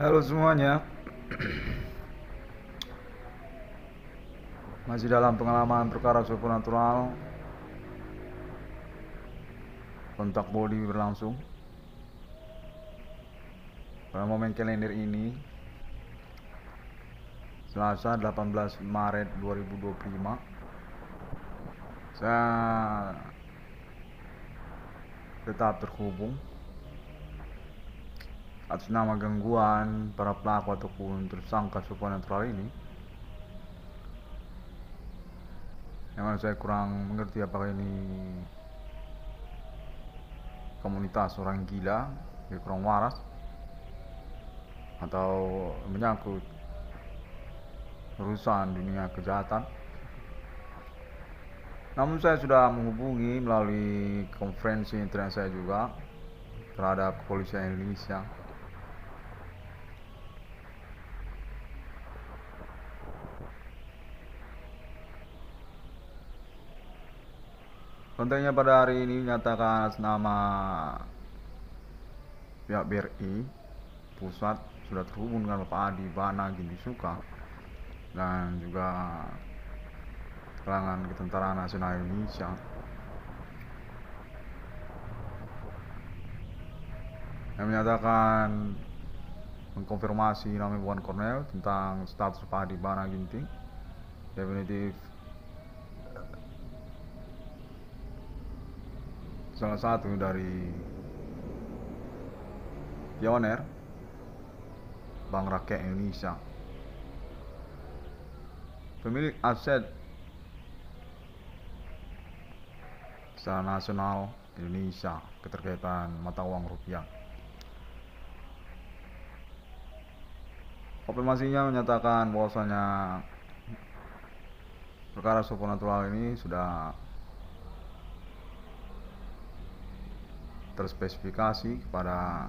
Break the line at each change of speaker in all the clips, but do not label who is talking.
Halo semuanya, masih dalam pengalaman perkara supernatural. Kontak body berlangsung pada momen kalender ini, Selasa 18 Maret 2025. Saya tetap terhubung atas nama gangguan para pelaku ataupun tersangka supernatural ini. Memang saya kurang mengerti apakah ini komunitas orang gila, kurang waras, atau menyangkut urusan dunia kejahatan. Namun saya sudah menghubungi melalui konferensi internet saya juga terhadap kepolisian Indonesia. Kontennya pada hari ini menyatakan atas nama pihak BRI pusat sudah terhubung dengan Bapak Adi Bana Gindisuka dan juga kalangan Ketentaraan Nasional Indonesia yang menyatakan mengkonfirmasi nama Iwan Cornel tentang status Pak Adi Bana Ginting definitif salah satu dari pioner Bank Rakyat Indonesia, pemilik aset secara nasional Indonesia keterkaitan mata uang rupiah. Konfirmasinya menyatakan bahwasanya perkara supernatural ini sudah terspesifikasi kepada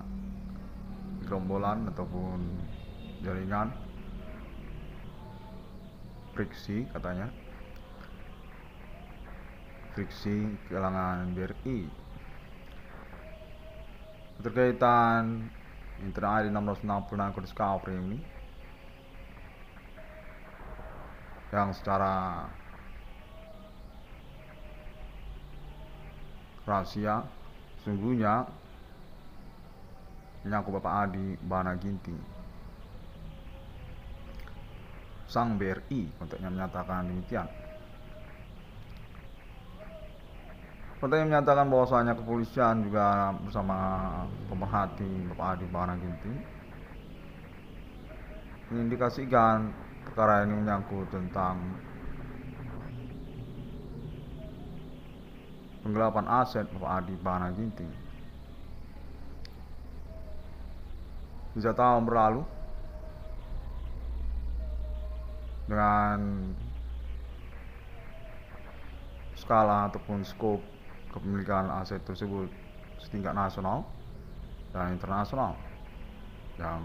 gerombolan ataupun jaringan friksi, katanya friksi kalangan BRI keterkaitan Internet ID 666 ke Discovery ini yang secara rahasia sungguhnya menyangkut Bapak Adi Bana Ginting, sang BRI, kontaknya menyatakan demikian. Kontaknya menyatakan bahwasanya kepolisian juga bersama pemerhati Bapak Adi Bana Ginting mengindikasikan perkara ini menyangkut tentang penggelapan aset Bapak Adi Bana Ginting. Sejak tahun berlalu dengan skala ataupun skop kepemilikan aset tersebut setingkat nasional dan internasional yang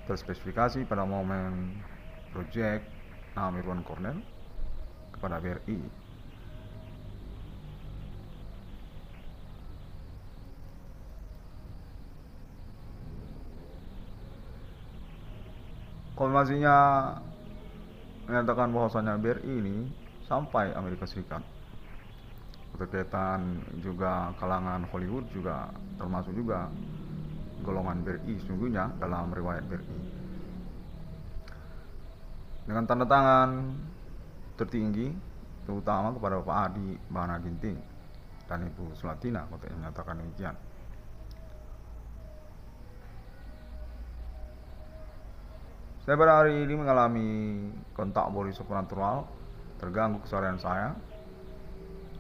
terspesifikasi pada momen proyek nama Iwan Cornel kepada BRI. Konfirmasinya menyatakan bahwasanya BRI ini sampai Amerika Serikat. Berkaitan juga kalangan Hollywood juga termasuk juga golongan BRI sungguhnya dalam riwayat BRI. Dengan tanda tangan tertinggi terutama kepada Bapak Adi Bana Ginting dan Ibu Sulatina, kontaknya menyatakan demikian. Saya pada hari ini mengalami kontak body supernatural, terganggu keseharian saya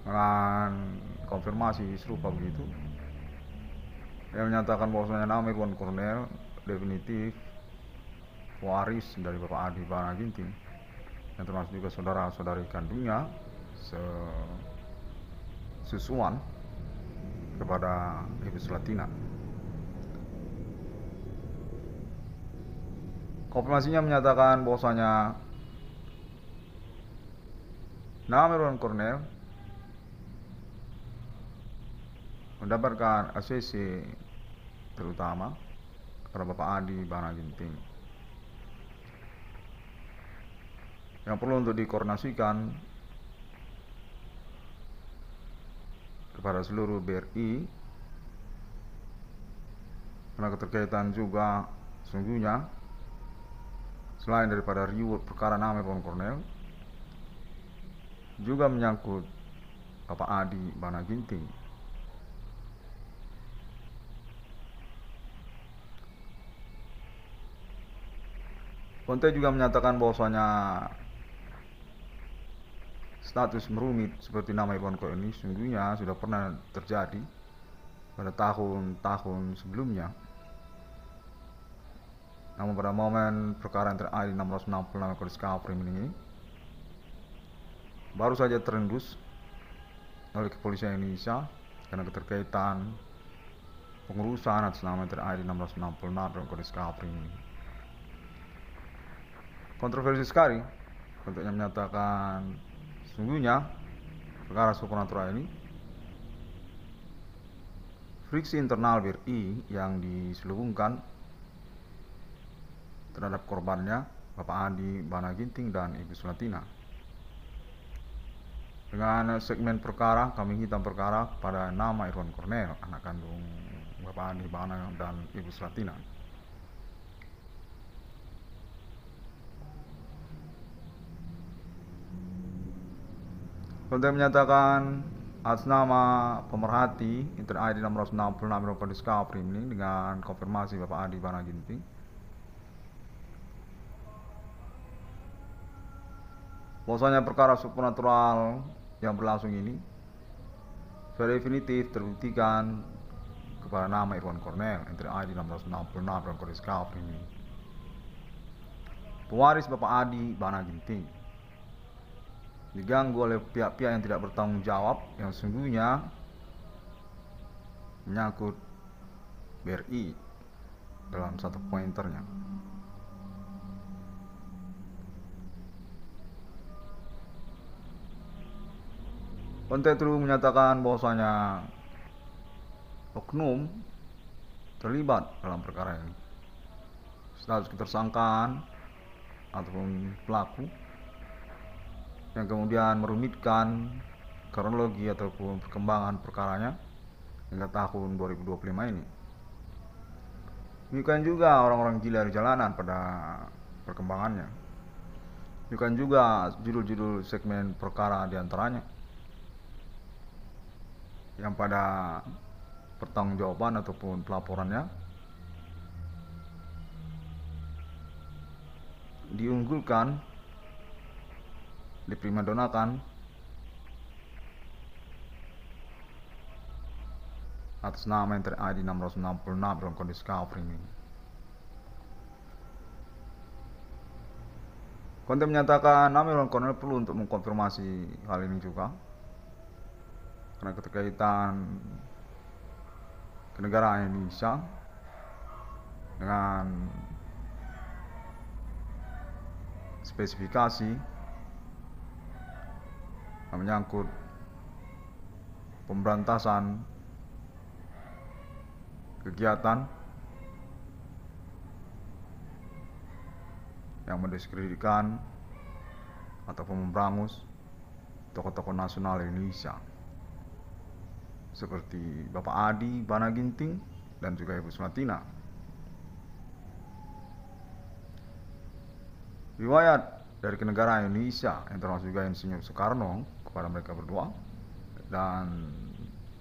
dengan konfirmasi serupa begitu. Yang menyatakan bahwasanya nama Iwan Cornel definitif waris dari Bapak Adi Bana Ginting, yang termasuk juga saudara-saudari kandungnya susuan kepada Ibu Sulatina. Konfirmasinya menyatakan bahwasanya nama Iwan Cornel mendapatkan ACC terutama kepada Bapak Adi Bana Ginting. Yang perlu untuk dikoordinasikan kepada seluruh BRI, karena keterkaitan juga sesungguhnya selain daripada reward perkara nama Pohon Kornel, juga menyangkut Bapak Adi Bana Ginting. Konte juga menyatakan bahwasanya status merumit seperti nama Iwan Ko ini sungguhnya sudah pernah terjadi pada tahun-tahun sebelumnya. Namun pada momen perkara yang terakhir 666 Kodis Kaprim ini baru saja terendus oleh kepolisian Indonesia karena keterkaitan pengurusan atas nama yang terakhir 666 Kodis Kaprim ini. Kontroversi sekali untuk yang menyatakan sungguhnya perkara supernatural ini friksi internal BRI yang diselubungkan terhadap korbannya Bapak Adi Bana Ginting dan Ibu Sulatina. Dengan segmen perkara kami hitam perkara pada nama Irwan Kornel, anak kandung Bapak Adi Bana dan Ibu Sulatina. Konten menyatakan atas nama pemerhati Inter ID 666 Kodis Kaprim ini dengan konfirmasi Bapak Adi Bana Ginting bahwasanya perkara supernatural yang berlangsung ini sudah definitif terbuktikan kepada nama Irwan Kornel Inter ID 666 Kodis Kaprim ini, pewaris Bapak Adi Bana Ginting, diganggu oleh pihak-pihak yang tidak bertanggung jawab yang sungguhnya menyangkut BRI dalam satu pointernya. Konten itu menyatakan bahwasanya oknum terlibat dalam perkara ini. Status ketersangkaan ataupun pelaku yang kemudian merumitkan kronologi ataupun perkembangan perkaranya hingga tahun 2025 ini. Bukan juga orang-orang gila di jalanan pada perkembangannya. Bukan juga judul-judul segmen perkara diantaranya yang pada pertanggungjawaban ataupun pelaporannya diunggulkan, diprimadonakan atas nama Inter ID 666 dalam Kodis Kaprim ini. Konten menyatakan nama Irwan Kornel perlu untuk mengkonfirmasi hal ini juga karena keterkaitan kenegaraan Indonesia dengan spesifikasi yang menyangkut pemberantasan kegiatan yang mendiskreditkan ataupun memberangus tokoh-tokoh nasional Indonesia seperti Bapak Adi Bana Ginting dan juga Ibu Sulatina. Riwayat dari kenegaraan Indonesia yang termasuk juga Insinyur Soekarno kepada mereka berdua dan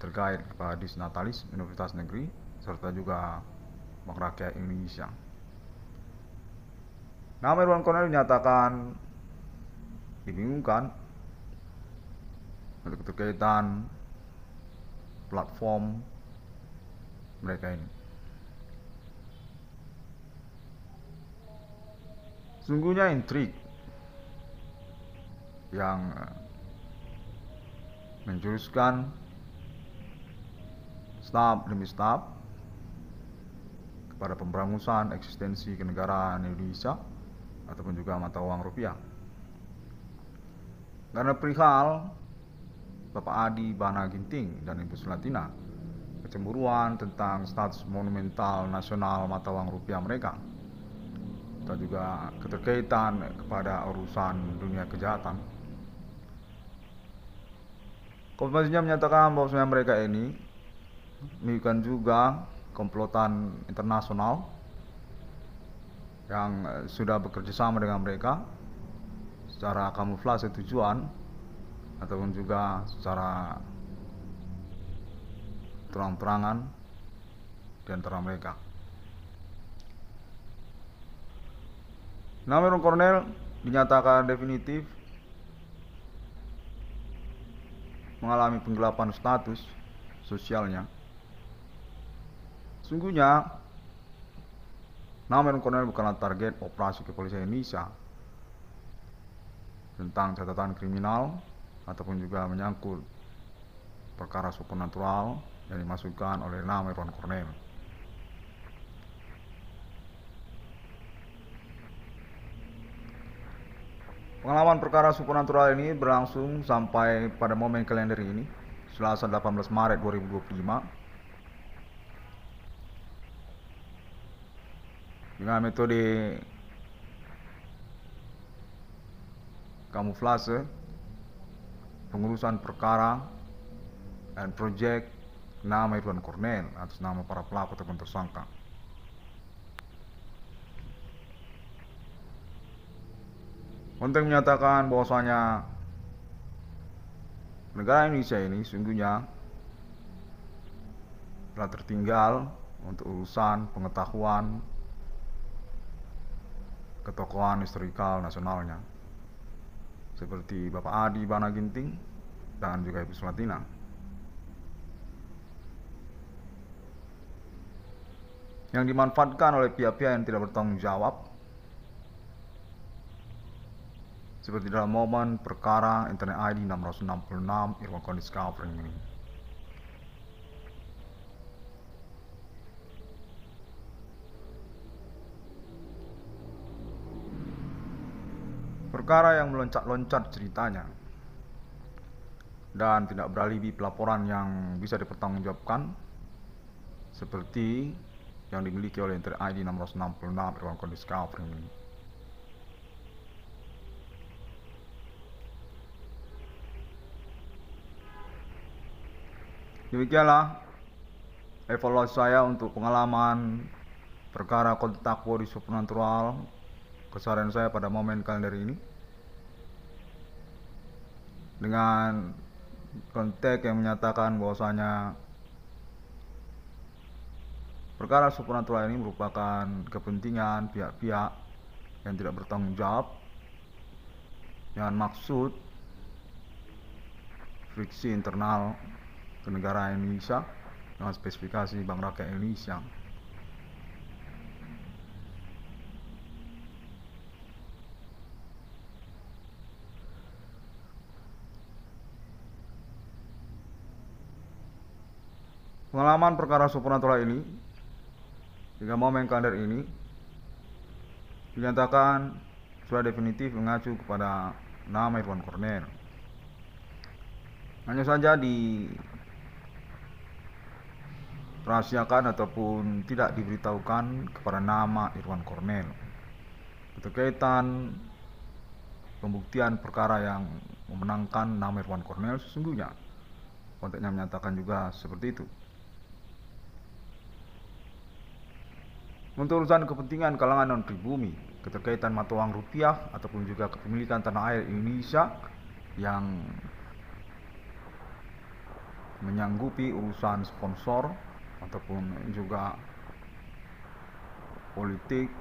terkait kepada disnatalis Universitas Negeri serta juga Bank Rakyat Indonesia. Nama Irwan Kornel dinyatakan dibingungkan untuk keterkaitan platform mereka ini. Sungguhnya intrik yang menjuruskan staf demi staf kepada pemberangusan eksistensi kenegaraan Indonesia ataupun juga mata uang rupiah. Karena perihal Bapak Adi Bana Ginting dan Ibu Sulatina kecemburuan tentang status monumental nasional mata uang rupiah mereka, dan juga keterkaitan kepada urusan dunia kejahatan. Konfirmasinya menyatakan bahwa mereka ini melakukan juga komplotan internasional yang sudah bekerja sama dengan mereka secara kamuflase tujuan ataupun juga secara terang-terangan di antara mereka. Nama Irwan Cornell dinyatakan definitif mengalami penggelapan status sosialnya. Sungguhnya, nama Irwan Cornell bukanlah target operasi kepolisian Indonesia tentang catatan kriminal ataupun juga menyangkut perkara supernatural yang dimasukkan oleh nama Irwan Cornell. Pengalaman perkara supernatural ini berlangsung sampai pada momen kalender ini, Selasa 18 Maret 2025, dengan metode kamuflase, pengurusan perkara dan proyek nama Irwan Cornell atas nama para pelaku ataupun tersangka. Untuk menyatakan bahwasanya negara Indonesia ini sungguhnya telah tertinggal untuk urusan pengetahuan ketokohan historikal nasionalnya, seperti Bapak Adi Banaginting dan juga Ibu Sulatina. Yang dimanfaatkan oleh pihak-pihak yang tidak bertanggung jawab, seperti dalam momen perkara Internet ID 666 Irwan Cornell Discovery ini. Perkara yang meloncat-loncat ceritanya dan tidak beralibi pelaporan yang bisa dipertanggungjawabkan, seperti yang dimiliki oleh Internet ID 666 Irwan Cornell Discovery ini. Demikianlah evaluasi saya untuk pengalaman perkara kontak body supernatural keseharian saya pada momen kalender ini, dengan konteks yang menyatakan bahwasanya perkara supernatural ini merupakan kepentingan pihak-pihak yang tidak bertanggung jawab dengan maksud friksi internal kenegaraan Indonesia dengan spesifikasi Bank Rakyat Indonesia. Pengalaman perkara supernatural ini hingga momen kalender ini dinyatakan sudah definitif mengacu kepada nama Irwan Cornell. Hanya saja dirahasiakan ataupun tidak diberitahukan kepada nama Irwan Cornell berkaitan pembuktian perkara yang memenangkan nama Irwan Cornell. Sesungguhnya konteksnya menyatakan juga seperti itu. Untuk urusan kepentingan kalangan non-pribumi, keterkaitan mata uang rupiah ataupun juga kepemilikan tanah air Indonesia yang menyanggupi urusan sponsor ataupun juga politik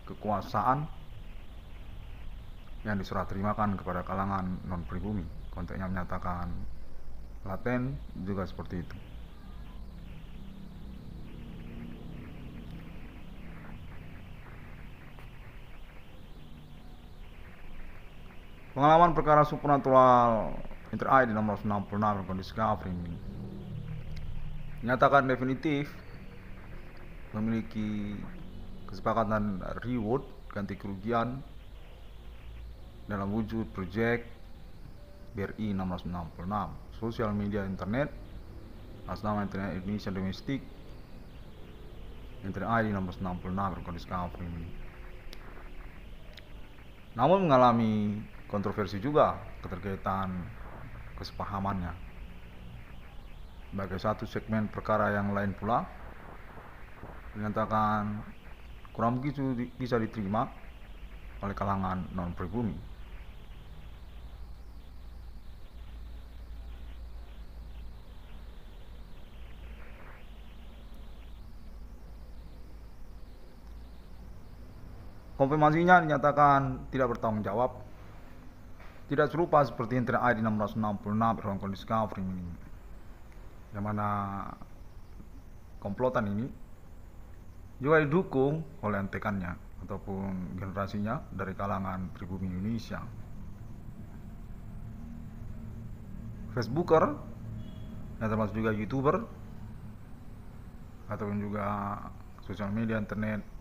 kekuasaan yang diserah terimakan kepada kalangan non-pribumi. Konteksnya menyatakan laten juga seperti itu. Pengalaman perkara supernatural Internet ID nomor 66 Irwan Discovery ini menyatakan definitif memiliki kesepakatan reward ganti kerugian dalam wujud proyek BRI 666. sosial media internet atas nama Internet Indonesia Domestik, Internet ID 1666 berkode Discovery ini. Namun mengalami kontroversi juga keterkaitan kesepahamannya. Sebagai satu segmen perkara yang lain pula dinyatakan kurang begitu bisa diterima oleh kalangan non-pribumi. Konfirmasinya dinyatakan tidak bertanggung jawab, tidak serupa seperti Internet ID 1666 berkode Discovery ini, yang mana komplotan ini juga didukung oleh antekannya ataupun generasinya dari kalangan pribumi Indonesia. Facebooker, yang termasuk juga YouTuber, ataupun juga sosial media internet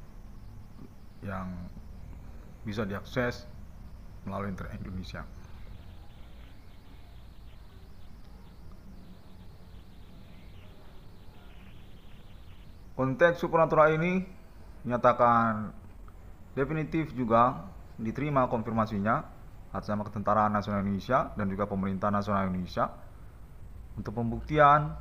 yang bisa diakses melalui Internet Indonesia. Konteks supernatural ini menyatakan definitif juga diterima konfirmasinya atas nama Ketentaraan Nasional Indonesia dan juga Pemerintah Nasional Indonesia untuk pembuktian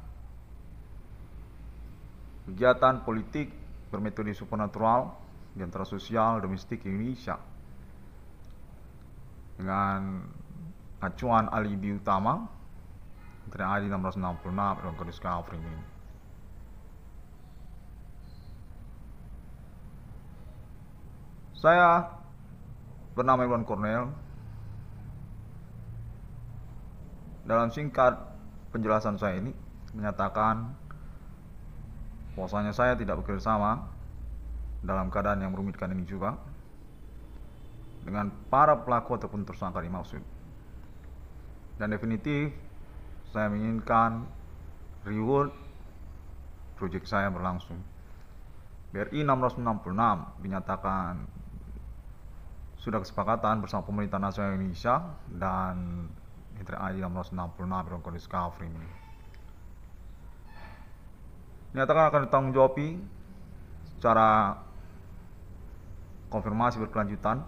kegiatan politik bermetode supernatural di antara sosial domestik Indonesia dengan acuan alibi utama Internet ID 1666 dan kode Discovery ini. Saya bernama Iwan Cornel. Dalam singkat penjelasan saya ini menyatakan bahwasanya saya tidak bekerja sama dalam keadaan yang merumitkan ini juga dengan para pelaku ataupun tersangka dimaksud. Dan definitif saya menginginkan reward proyek saya berlangsung. BRI 1666 dinyatakan sudah kesepakatan bersama Pemerintah Nasional Indonesia dan Internet ID 1666 berkode Discovery ini. Dinyatakan akan ditanggungjawab secara konfirmasi berkelanjutan,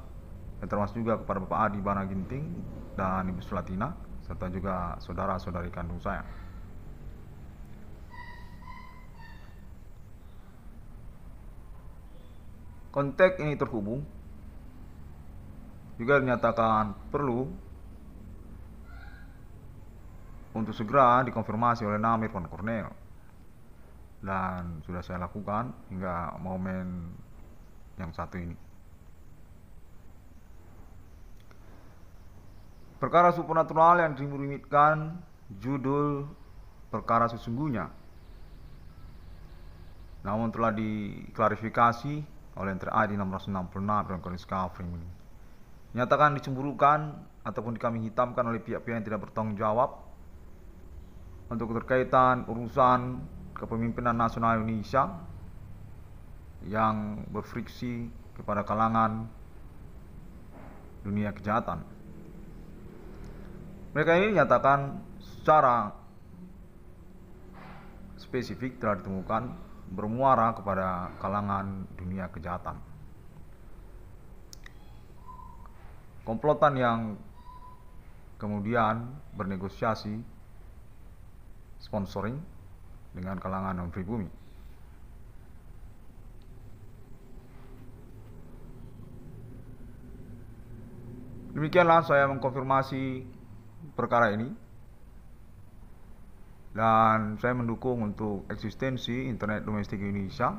yang termasuk juga kepada Bapak Adi Bana Ginting dan Ibu Sulatina serta juga saudara-saudari kandung saya. Konteks ini terhubung juga dinyatakan perlu untuk segera dikonfirmasi oleh nama Iwan Cornel, dan sudah saya lakukan hingga momen yang satu ini. Perkara supernatural yang dirumitkan judul perkara sesungguhnya, namun telah diklarifikasi oleh Internet ID 1666 dan kode Discovery ini. Nyatakan dicemburukan ataupun dikambing hitamkan oleh pihak-pihak yang tidak bertanggung jawab untuk keterkaitan urusan kepemimpinan nasional Indonesia yang berfriksi kepada kalangan dunia kejahatan. Mereka ini dinyatakan secara spesifik telah ditemukan bermuara kepada kalangan dunia kejahatan. Komplotan yang kemudian bernegosiasi sponsoring dengan kalangan non-pribumi. Demikianlah saya mengkonfirmasi perkara ini, dan saya mendukung untuk eksistensi Internet Domestik Indonesia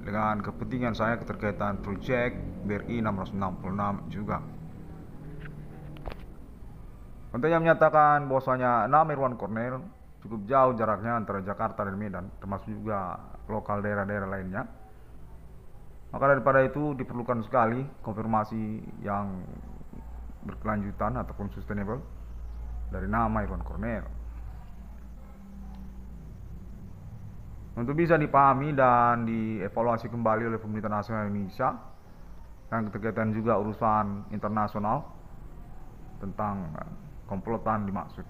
dengan kepentingan saya keterkaitan proyek BRI 1666 juga. Kontennya menyatakan bahwasanya nama Iwan Cornel cukup jauh jaraknya antara Jakarta dan Medan, termasuk juga lokal daerah-daerah lainnya. Maka daripada itu diperlukan sekali konfirmasi yang berkelanjutan ataupun sustainable dari nama Iwan Cornel untuk bisa dipahami dan dievaluasi kembali oleh Pemerintah Nasional Indonesia yang keterkaitan juga urusan internasional tentang komplotan dimaksud.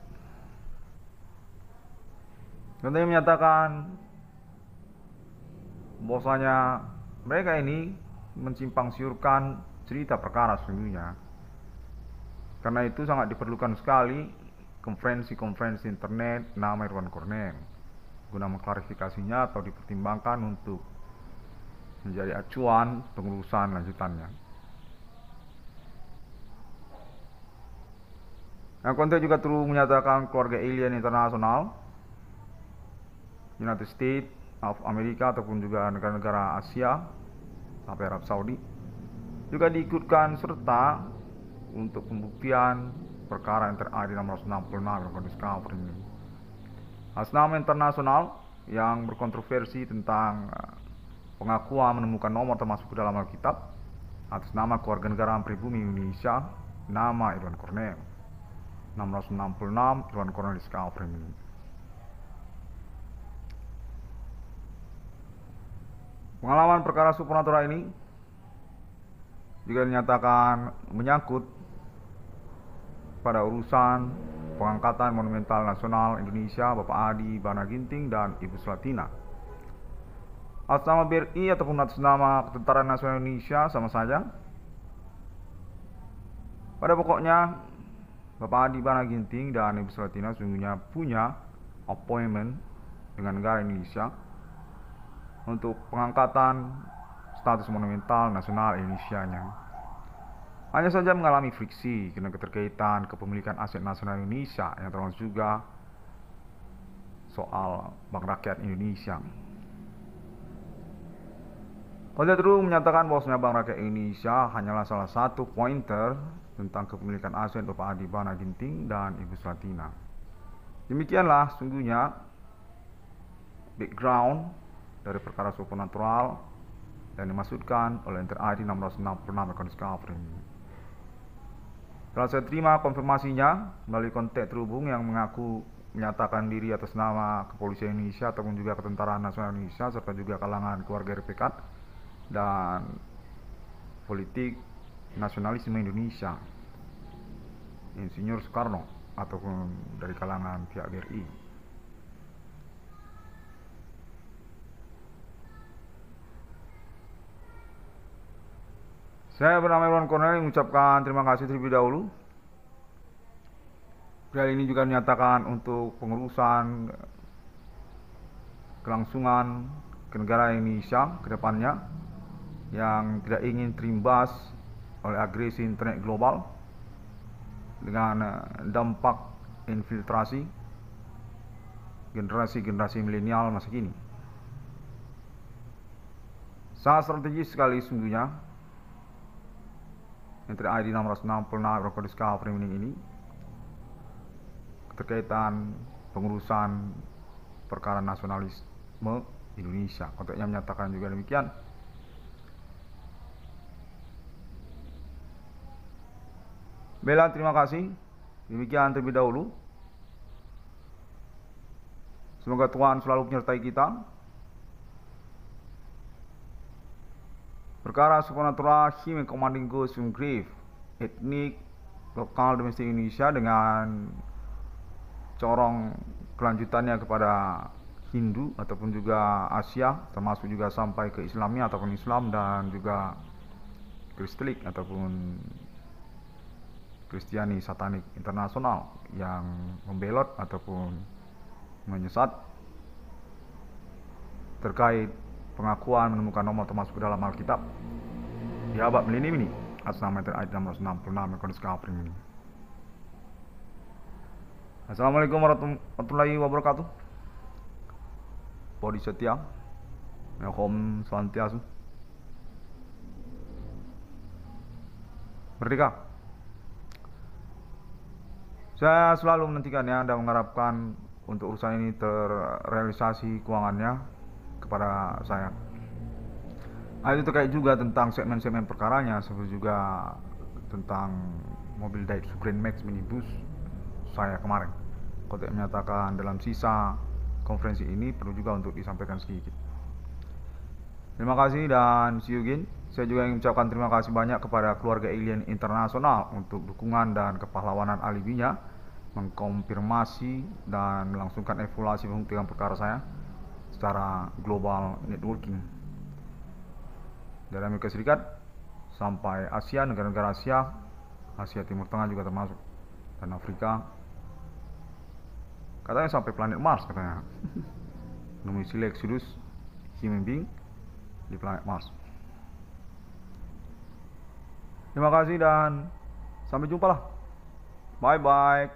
Contohnya menyatakan bahwasanya mereka ini mensimpang siurkan cerita perkara sesungguhnya. Karena itu sangat diperlukan sekali konferensi-konferensi internet nama Irwan Cornell guna mengklarifikasinya atau dipertimbangkan untuk menjadi acuan pengurusan lanjutannya. Yang konteks juga perlu menyatakan keluarga alien internasional, United States of Amerika ataupun juga negara-negara Asia sampai Arab Saudi juga diikutkan serta untuk pembuktian perkara yang ID 666 Discovery ini. Atas nama internasional yang berkontroversi tentang pengakuan menemukan nomor termasuk ke dalam Alkitab atas nama keluarga negara pribumi Indonesia, nama Irwan Cornell 666 Irwan Cornell Discovery ini. Pengalaman perkara supernatural ini juga dinyatakan menyangkut pada urusan pengangkatan monumental nasional Indonesia Bapak Adi Bana Ginting dan Ibu Selatina. Atas nama BRI ataupun atas nama Tentara Nasional Indonesia sama saja. Pada pokoknya Bapak Adi Bana Ginting dan Ibu Selatina sesungguhnya punya appointment dengan negara Indonesia untuk pengangkatan status monumental nasional Indonesia-nya. Hanya saja mengalami friksi karena keterkaitan kepemilikan aset nasional Indonesia yang termasuk juga soal Bank Rakyat Indonesia. Konteks terus menyatakan bahwasanya Bank Rakyat Indonesia hanyalah salah satu pointer tentang kepemilikan aset Bapak Adi Bana Ginting dan Ibu Selatina. Demikianlah sungguhnya background dari perkara supernatural yang dimaksudkan oleh ID 666 Discovery. Setelah saya terima konfirmasinya melalui kontak terhubung yang mengaku menyatakan diri atas nama Kepolisian Indonesia ataupun juga Ketentaraan Nasional Indonesia serta juga kalangan keluarga RPK dan politik nasionalisme Indonesia, Insinyur Soekarno ataupun dari kalangan pihak BRI. Saya bernama Irwan Cornell mengucapkan terima kasih terlebih dahulu. Hal ini juga menyatakan untuk pengurusan kelangsungan negara Indonesia ke depannya yang tidak ingin terimbas oleh agresi internet global dengan dampak infiltrasi generasi-generasi milenial masa kini. Sangat strategis sekali sesungguhnya Entry ID 666 Rokok Discovery ini keterkaitan pengurusan perkara nasionalisme Indonesia. Konteksnya menyatakan juga demikian. Bella, terima kasih. Demikian terlebih dahulu. Semoga Tuhan selalu menyertai kita. Perkara supernatural human commanding ghost from grave, etnik lokal domestik Indonesia dengan corong kelanjutannya kepada Hindu ataupun juga Asia, termasuk juga sampai ke Islamia ataupun Islam dan juga Kristelik ataupun Kristiani Satanik internasional yang membelot ataupun menyesat terkait pengakuan menemukan nomor termasuk dalam Alkitab di abad milenium ini atas nama ayat 666 Discovery ini. Assalamualaikum warahmatullahi wabarakatuh. Bodi setia, Om Swastiastu, Merdeka. Saya selalu menantikannya dan mengharapkan untuk urusan ini terrealisasi keuangannya kepada saya. Itu terkait juga tentang segmen-segmen perkaranya, seperti juga tentang mobil Daihatsu Grand Max minibus saya kemarin. Kotek menyatakan dalam sisa konferensi ini perlu juga untuk disampaikan sedikit. Terima kasih dan see you again. Saya juga ingin mengucapkan terima kasih banyak kepada keluarga alien internasional untuk dukungan dan kepahlawanan alibinya mengkonfirmasi dan melangsungkan evaluasi pembuktian perkara saya secara global networking dari Amerika Serikat sampai Asia, negara-negara Asia, Asia Timur Tengah juga termasuk, dan Afrika, katanya sampai planet Mars katanya. Domisili Exodus human being di planet Mars. Terima kasih dan sampai jumpa lah. Bye bye.